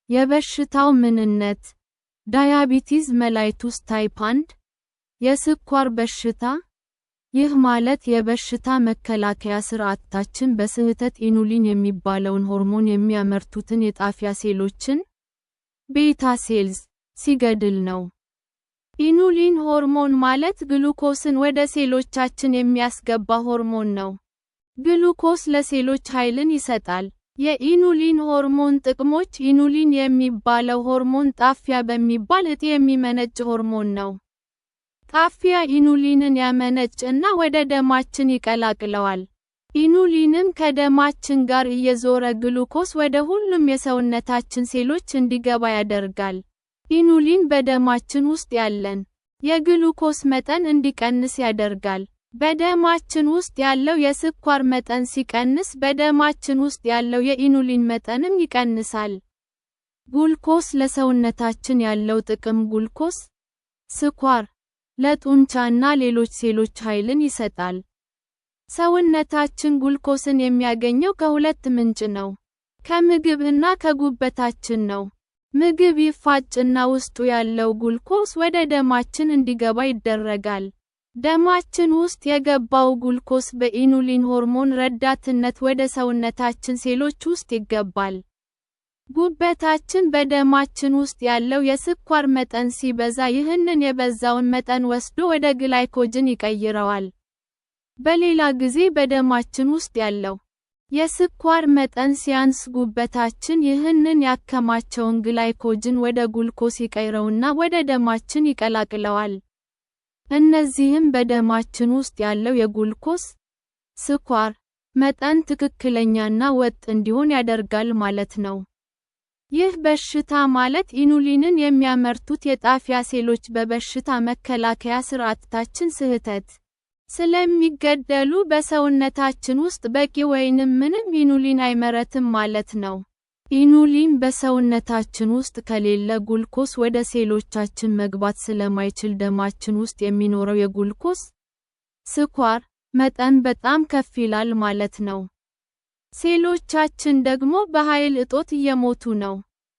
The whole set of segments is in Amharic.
የበሽታው ምንነት ዳያቢቲስ mellitus ታይፕ 1 የስኳር በሽታ ይህ ማለት የበሽታ መከላከያ ስርዓታችን በስህተት ኢኑሊን የሚባለውን ሆርሞን የሚያመርቱትን የጣፊያ ሴሎችን ቤታ ሴልስ ሲገድል ነው። ኢኑሊን ሆርሞን ማለት ግሉኮስን ወደ ሴሎቻችን የሚያስገባ ሆርሞን ነው። ግሉኮስ ለሴሎች ኃይልን ይሰጣል። የኢኑሊን ሆርሞን ጥቅሞች ኢኑሊን የሚባለው ሆርሞን ጣፊያ በሚባል እጢ የሚመነጭ ሆርሞን ነው። ጣፊያ ኢኑሊንን ያመነጭና ወደ ደማችን ይቀላቅለዋል። ኢኑሊንም ከደማችን ጋር እየዞረ ግሉኮስ ወደ ሁሉም የሰውነታችን ሴሎች እንዲገባ ያደርጋል። ኢኑሊን በደማችን ውስጥ ያለን የግሉኮስ መጠን እንዲቀንስ ያደርጋል። በደማችን ውስጥ ያለው የስኳር መጠን ሲቀንስ በደማችን ውስጥ ያለው የኢኑሊን መጠንም ይቀንሳል። ግሉኮስ ለሰውነታችን ያለው ጥቅም ግሉኮስ፣ ስኳር፣ ለጡንቻና ሌሎች ሴሎች ኃይልን ይሰጣል። ሰውነታችን ግሉኮስን የሚያገኘው ከሁለት ምንጭ ነው። ከምግብ እና ከጉበታችን ነው። ምግብ ይፋጭና ውስጡ ያለው ግሉኮስ ወደ ደማችን እንዲገባ ይደረጋል። ደማችን ውስጥ የገባው ግሉኮስ በኢኑሊን ሆርሞን ረዳትነት ወደ ሰውነታችን ሴሎች ውስጥ ይገባል። ጉበታችን በደማችን ውስጥ ያለው የስኳር መጠን ሲበዛ ይህንን የበዛውን መጠን ወስዶ ወደ ግላይኮጅን ይቀይረዋል። በሌላ ጊዜ በደማችን ውስጥ ያለው የስኳር መጠን ሲያንስ ጉበታችን ይህንን ያከማቸውን ግላይኮጅን ወደ ግሉኮስ ይቀይረውና ወደ ደማችን ይቀላቅለዋል። እነዚህም በደማችን ውስጥ ያለው የግሉኮስ፣ ስኳር መጠን ትክክለኛና ወጥ እንዲሆን ያደርጋል ማለት ነው። ይህ በሽታ ማለት ኢኑሊንን የሚያመርቱት የጣፊያ ሴሎች በበሽታ መከላከያ ስርዓታችን ስህተት ስለሚገደሉ በሰውነታችን ውስጥ በቂ ወይንም ምንም ኢኑሊን አይመረትም ማለት ነው። ኢኑሊን በሰውነታችን ውስጥ ከሌለ ግሉኮስ ወደ ሴሎቻችን መግባት ስለማይችል ደማችን ውስጥ የሚኖረው የግሉኮስ፣ ስኳር መጠን በጣም ከፍ ይላል ማለት ነው። ሴሎቻችን ደግሞ በኃይል እጦት እየሞቱ ነው።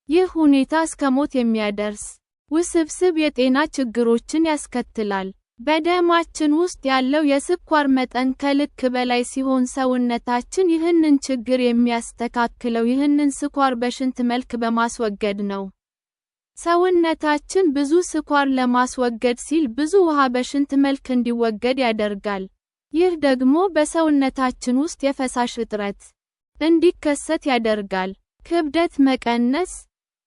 ይህ ሁኔታ እስከ ሞት የሚያደርስ ውስብስብ የጤና ችግሮችን ያስከትላል። በደማችን ውስጥ ያለው የስኳር መጠን ከልክ በላይ ሲሆን ሰውነታችን ይህንን ችግር የሚያስተካክለው ይህንን ስኳር በሽንት መልክ በማስወገድ ነው። ሰውነታችን ብዙ ስኳር ለማስወገድ ሲል ብዙ ውሃ በሽንት መልክ እንዲወገድ ያደርጋል። ይህ ደግሞ በሰውነታችን ውስጥ የፈሳሽ እጥረት እንዲከሰት ያደርጋል። ክብደት መቀነስ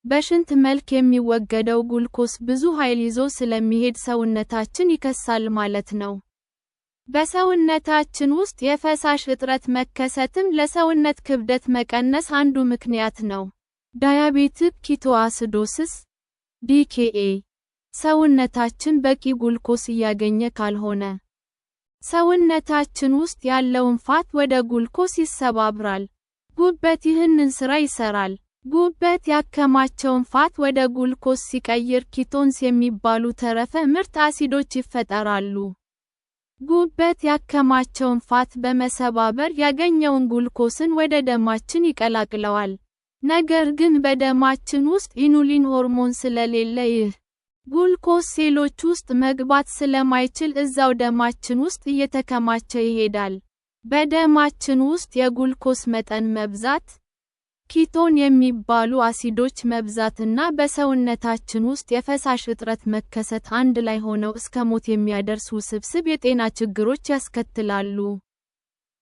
በሽንት መልክ የሚወገደው ግሉኮስ ብዙ ኃይል ይዞ ስለሚሄድ ሰውነታችን ይከሳል ማለት ነው። በሰውነታችን ውስጥ የፈሳሽ እጥረት መከሰትም ለሰውነት ክብደት መቀነስ አንዱ ምክንያት ነው። ዳያቤቲክ ኪቶአሲዶሲስ (ዲኬኤ) ሰውነታችን በቂ ግሉኮስ እያገኘ ካልሆነ ሰውነታችን ውስጥ ያለውን ፋት ወደ ግሉኮስ ይሰባብራል። ጉበት ይህንን ስራ ይሰራል። ጉበት ያከማቸውን ፋት ወደ ግሉኮስ ሲቀይር ኪቶንስ የሚባሉ ተረፈ ምርት አሲዶች ይፈጠራሉ። ጉበት ያከማቸውን ፋት በመሰባበር ያገኘውን ግሉኮስን ወደ ደማችን ይቀላቅለዋል። ነገር ግን በደማችን ውስጥ ኢኑሊን ሆርሞን ስለሌለ ይህ ግሉኮስ ሴሎች ውስጥ መግባት ስለማይችል እዛው ደማችን ውስጥ እየተከማቸ ይሄዳል። በደማችን ውስጥ የግሉኮስ መጠን መብዛት፣ ኪቶን የሚባሉ አሲዶች መብዛትና በሰውነታችን ውስጥ የፈሳሽ እጥረት መከሰት አንድ ላይ ሆነው እስከ ሞት የሚያደርስ ውስብስብ የጤና ችግሮች ያስከትላሉ።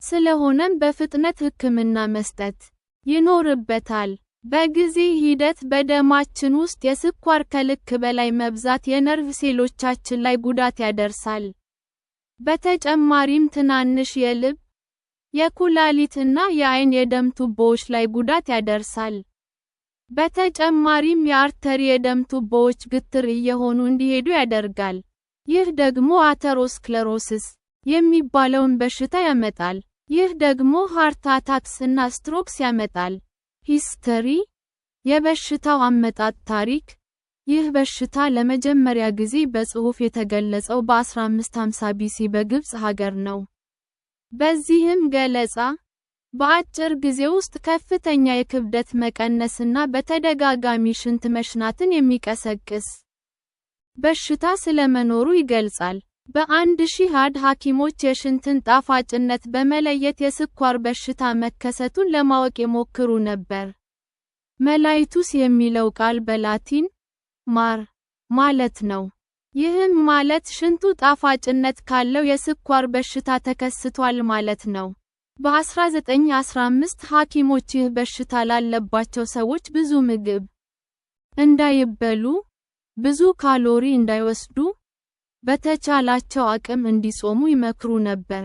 ስለሆነም በፍጥነት ሕክምና መስጠት ይኖርበታል። በጊዜ ሂደት በደማችን ውስጥ የስኳር ከልክ በላይ መብዛት የነርቭ ሴሎቻችን ላይ ጉዳት ያደርሳል። በተጨማሪም ትናንሽ የልብ፣ የኩላሊት እና የዓይን የደም ቱቦዎች ላይ ጉዳት ያደርሳል። በተጨማሪም የአርተሪ የደም ቱቦዎች ግትር እየሆኑ እንዲሄዱ ያደርጋል። ይህ ደግሞ አተሮስክለሮሲስ የሚባለውን በሽታ ያመጣል። ይህ ደግሞ ሃርት አታክስ እና ስትሮክስ ያመጣል። ሂስተሪ የበሽታው አመጣጥ ታሪክ ይህ በሽታ ለመጀመሪያ ጊዜ በጽሑፍ የተገለጸው በ1550 ቢሲ በግብፅ ሀገር ነው። በዚህም ገለጻ በአጭር ጊዜ ውስጥ ከፍተኛ የክብደት መቀነስና በተደጋጋሚ ሽንት መሽናትን የሚቀሰቅስ በሽታ ስለመኖሩ ይገልጻል። በ1000 ሐኪሞች የሽንትን ጣፋጭነት በመለየት የስኳር በሽታ መከሰቱን ለማወቅ ይሞክሩ ነበር። ሜላይቱስ የሚለው ቃል በላቲን ማር ማለት ነው። ይህም ማለት ሽንቱ ጣፋጭነት ካለው የስኳር በሽታ ተከስቷል ማለት ነው። በ1915 ሐኪሞች ይህ በሽታ ላለባቸው ሰዎች ብዙ ምግብ እንዳይበሉ፣ ብዙ ካሎሪ እንዳይወስዱ፣ በተቻላቸው አቅም እንዲጾሙ ይመክሩ ነበር።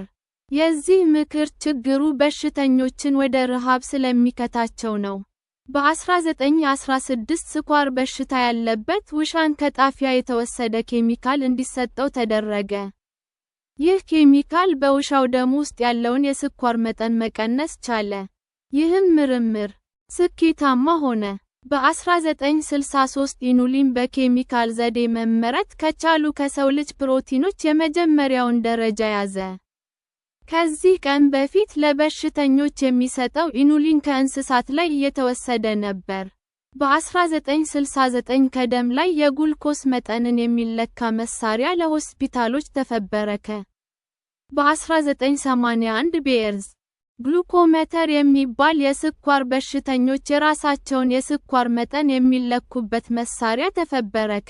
የዚህ ምክር ችግሩ በሽተኞችን ወደ ረሃብ ስለሚከታቸው ነው። በ1916 ስኳር በሽታ ያለበት ውሻን ከጣፊያ የተወሰደ ኬሚካል እንዲሰጠው ተደረገ። ይህ ኬሚካል በውሻው ደም ውስጥ ያለውን የስኳር መጠን መቀነስ ቻለ። ይህም ምርምር ስኬታማ ሆነ። በ1963 ኢኑሊን በኬሚካል ዘዴ መመረት ከቻሉ ከሰው ልጅ ፕሮቲኖች የመጀመሪያውን ደረጃ ያዘ። ከዚህ ቀን በፊት ለበሽተኞች የሚሰጠው ኢኑሊን ከእንስሳት ላይ እየተወሰደ ነበር። በ1969 ከደም ላይ የጉልኮስ መጠንን የሚለካ መሳሪያ ለሆስፒታሎች ተፈበረከ። በ1981 ቤርዝ ግሉኮሜተር የሚባል የስኳር በሽተኞች የራሳቸውን የስኳር መጠን የሚለኩበት መሳሪያ ተፈበረከ።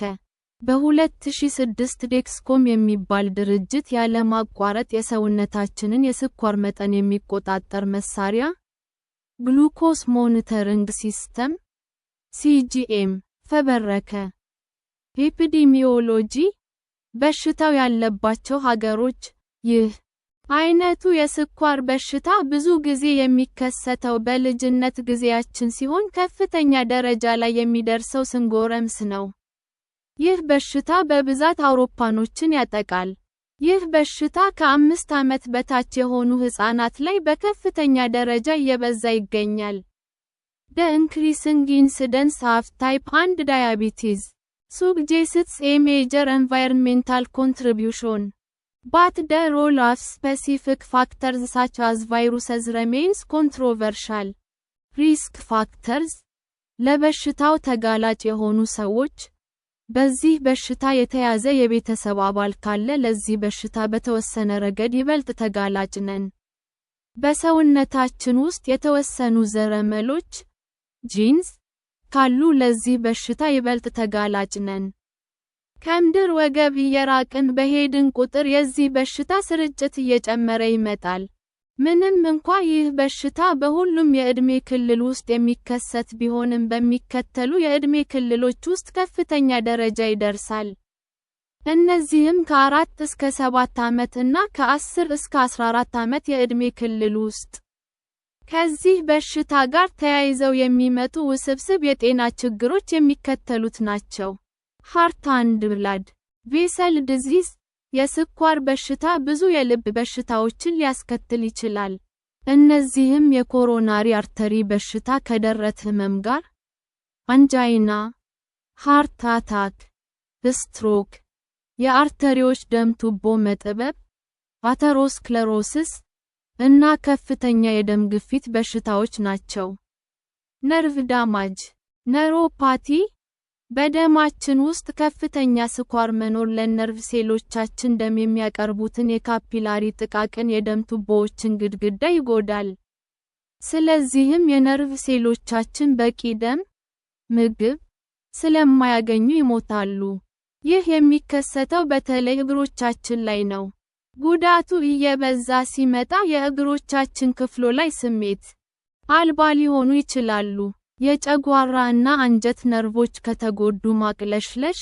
በ2006 ዴክስኮም የሚባል ድርጅት ያለማቋረጥ የሰውነታችንን የስኳር መጠን የሚቆጣጠር መሳሪያ ግሉኮስ ሞኒተሪንግ ሲስተም (ሲጂኤም) ፈበረከ። ኤፒዲሚዮሎጂ በሽታው ያለባቸው ሀገሮች ይህ አይነቱ የስኳር በሽታ ብዙ ጊዜ የሚከሰተው በልጅነት ጊዜያችን ሲሆን ከፍተኛ ደረጃ ላይ የሚደርሰው ስንጎረምስ ነው። ይህ በሽታ በብዛት አውሮፓኖችን ያጠቃል። ይህ በሽታ ከ5 ዓመት በታች የሆኑ ሕፃናት ላይ በከፍተኛ ደረጃ እየበዛ ይገኛል። The increasing incidence of type 1 diabetes suggests a major environmental contribution, but the role of specific factors such as viruses remains controversial. Risk factors ለበሽታው ተጋላጭ የሆኑ ሰዎች በዚህ በሽታ የተያዘ የቤተሰብ አባል ካለ ለዚህ በሽታ በተወሰነ ረገድ ይበልጥ ተጋላጭ ነን። በሰውነታችን ውስጥ የተወሰኑ ዘረመሎች ጂንስ ካሉ ለዚህ በሽታ ይበልጥ ተጋላጭ ነን። ከምድር ወገብ እየራቅን በሄድን ቁጥር የዚህ በሽታ ስርጭት እየጨመረ ይመጣል። ምንም እንኳ ይህ በሽታ በሁሉም የዕድሜ ክልል ውስጥ የሚከሰት ቢሆንም በሚከተሉ የዕድሜ ክልሎች ውስጥ ከፍተኛ ደረጃ ይደርሳል። እነዚህም ከ4 እስከ 7 ዓመት እና ከ10 እስከ 14 ዓመት የዕድሜ ክልል ውስጥ ከዚህ በሽታ ጋር ተያይዘው የሚመጡ ውስብስብ የጤና ችግሮች የሚከተሉት ናቸው። ሃርት አንድ ብላድ ቬሰል ዲዚዝ የስኳር በሽታ ብዙ የልብ በሽታዎችን ሊያስከትል ይችላል። እነዚህም የኮሮናሪ አርተሪ በሽታ ከደረት ህመም ጋር፣ አንጃይና፣ ሃርት አታክ፣ ስትሮክ፣ የአርተሪዎች ደም ቱቦ መጥበብ፣ አተሮስክለሮሲስ እና ከፍተኛ የደም ግፊት በሽታዎች ናቸው። ነርቭ ዳማጅ ነውሮፓቲ በደማችን ውስጥ ከፍተኛ ስኳር መኖር ለነርቭ ሴሎቻችን ደም የሚያቀርቡትን የካፒላሪ ጥቃቅን የደም ቱቦዎችን ግድግዳ ይጎዳል። ስለዚህም የነርቭ ሴሎቻችን በቂ ደም፣ ምግብ ስለማያገኙ ይሞታሉ። ይህ የሚከሰተው በተለይ እግሮቻችን ላይ ነው። ጉዳቱ እየበዛ ሲመጣ የእግሮቻችን ክፍሎ ላይ ስሜት አልባ ሊሆኑ ይችላሉ። የጨጓራ እና አንጀት ነርቮች ከተጎዱ ማቅለሽለሽ፣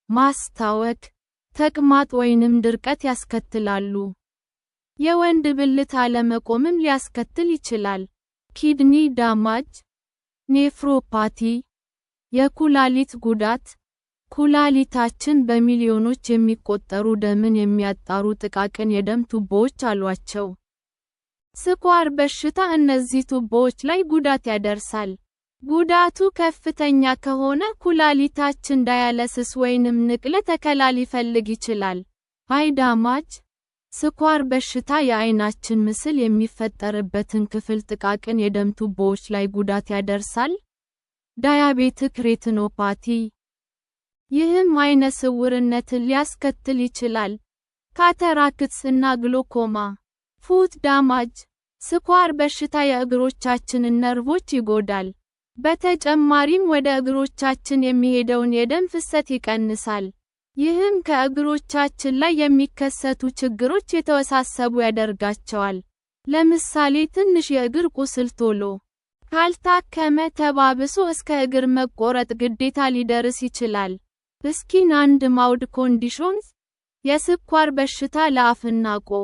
ማስታወክ፣ ተቅማጥ ወይንም ድርቀት ያስከትላሉ። የወንድ ብልት አለመቆምም ሊያስከትል ይችላል። ኪድኒ ዳማጅ ኔፍሮፓቲ የኩላሊት ጉዳት ኩላሊታችን በሚሊዮኖች የሚቆጠሩ ደምን የሚያጣሩ ጥቃቅን የደም ቱቦዎች አሏቸው። ስኳር በሽታ እነዚህ ቱቦዎች ላይ ጉዳት ያደርሳል። ጉዳቱ ከፍተኛ ከሆነ ኩላሊታችን ዳያሊሲስ ወይንም ንቅለ ተከላ ሊፈልግ ይችላል። አይ ዳማጅ ስኳር በሽታ የአይናችን ምስል የሚፈጠርበትን ክፍል ጥቃቅን የደም ቱቦዎች ላይ ጉዳት ያደርሳል። ዳያቤቲክ ሬቲኖፓቲ። ይህም አይነ ስውርነትን ሊያስከትል ይችላል። ካታራክትስ እና ግሎኮማ። ፉት ዳማጅ። ስኳር በሽታ የእግሮቻችንን ነርቮች ይጎዳል። በተጨማሪም ወደ እግሮቻችን የሚሄደውን የደም ፍሰት ይቀንሳል። ይህም ከእግሮቻችን ላይ የሚከሰቱ ችግሮች የተወሳሰቡ ያደርጋቸዋል። ለምሳሌ ትንሽ የእግር ቁስል ቶሎ ካልታከመ ተባብሶ እስከ እግር መቆረጥ ግዴታ ሊደርስ ይችላል። ስኪን አንድ ማውድ ኮንዲሽንስ። የስኳር በሽታ ለአፍና ቆ